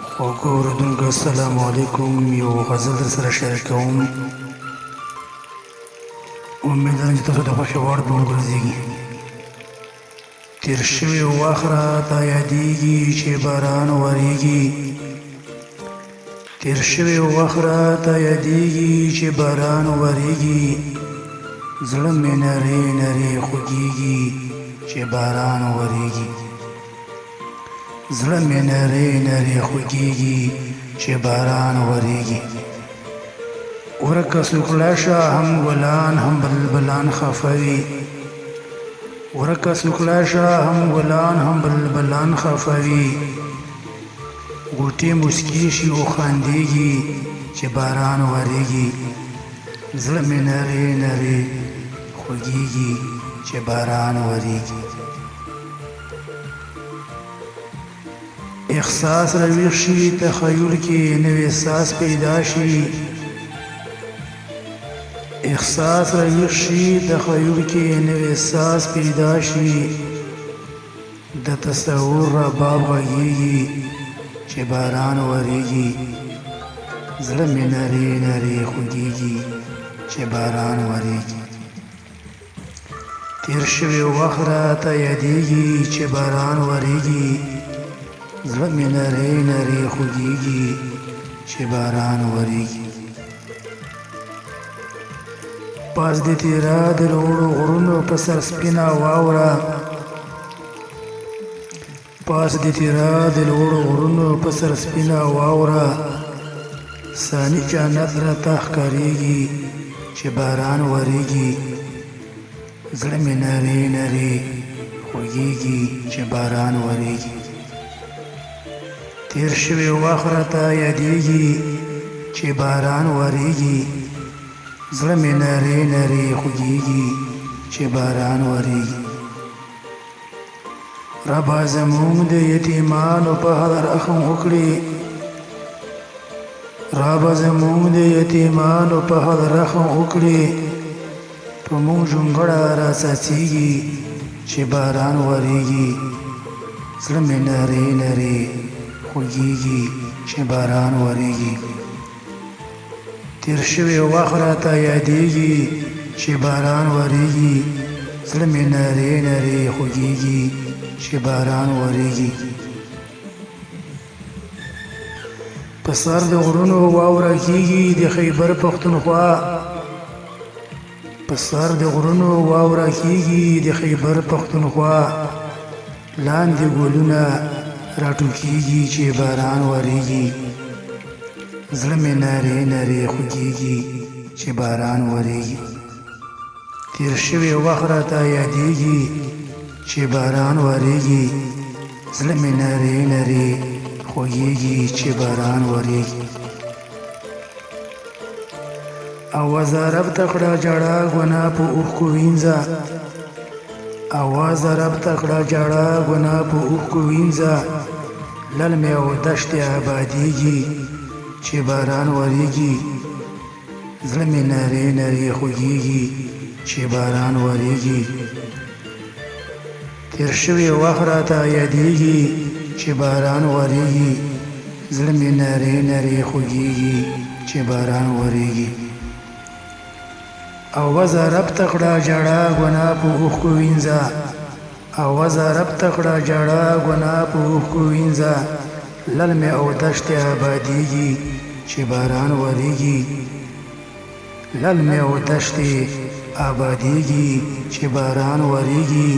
خوږو اورېدونکو السلام علیکم. یو غزل در سره شریک کوم. امید لرم چې تاسو د خوښې وړ به وګرځېږي. تېر شوی وخت راته یادېږي چې باران ورېږي. تېر شوی وخت راته یادېږي چې باران ورېږي. زړه مې نرۍ نرۍ خوږېږي چې باران ورېږي. زړه مې نرۍ نرۍ خوږېږي چې باران ورېږي. ورکه څوک لاشه هم ګلان هم بلبلان خفه وي. ورکه څوک لاشه هم ګلان هم بلبلان خفه وي. غوټې مسکي شي وخاندېږي چې باران ورېږي. زړه مې نرۍ نرۍ خوږېږي چې باران ورېږي. احساس رویښ شي تخیل کې نوې احساس پیدا شي. احساس رویښ شي تخیل کې نوې احساس پیدا شي. د تصور رباب غږېږي چې باران ورېږي. زړه مې نرۍ نرۍ خوږېږي چې باران ورېږي. تېر شوی وخت راته یادېږي چې باران ورېږي. زړه مې نرۍ نرۍ خوږېږي چې باران ورېږي. پاس دې تېره د لوړو غرونو په سر سپینه واوره. پاس دې تېره د لوړو غرونو په سر سپینه واوره. ثاني جنت راته ښکارېږي چې باران ورېږي. زړه مې نرۍ نرۍ خوږېږي چې باران ورېږي. تېر شوی وخت راته یادېږي چې باران ورېږي. زړه مې نرۍ نرۍ خوږېږي چې باران ورېږي. ربه زموږ د یتیمانو په حال رحم وکړي. ربه زموږ د یتیمانو په حال رحم وکړي. په موږ ژونګړه راڅاڅېږي چې باران ورېږي. زړه مې نرۍ نرۍ خوږېږي چې باران ورېږي. تېر شوی وخت راته یادېږي چې باران ورېږي. زړه مې نرۍ نرۍ خوږېږي چې باران ورېږي. په سر د غرونو واوره کېږي د خیبر پښتونخوا. په سر د غرونو واوره کېږي د خیبر پښتونخوا. لاندې ګلونه راټوکېږي چې باران ورېږي. زړه مې نرۍ نرۍ خوږېږي چې باران ورېږي. تېر شوی وخت راته یادېږي چې باران ورېږي. زړه مې نرۍ نرۍ خوږېږي چې باران ورېږي. اوازه رب ته کړه ژړا ګناه په اوښکو وینځه. اوازه رب ته کړه ژړا ګناه په اوښکو وینځه. للمې او دښتې آبادېږي چې باران ورېږي. زړه مې نرۍ نرۍ خوږېږي چې باران ورېږي. تېر شوی وخت راته یادېږي چې باران ورېږي. زړه مې نرۍ نرۍ خوږېږي چې باران ورېږي. اوازه رب ته کړه ژړا ګناه په اوښکو وینځه. اوازه رب ته کړه ژړا ګناه په اوښکو وینځه. للمې او دښتې آبادېږي چې باران ورېږي. للمې او دښتې آبادېږي چې باران ورېږي.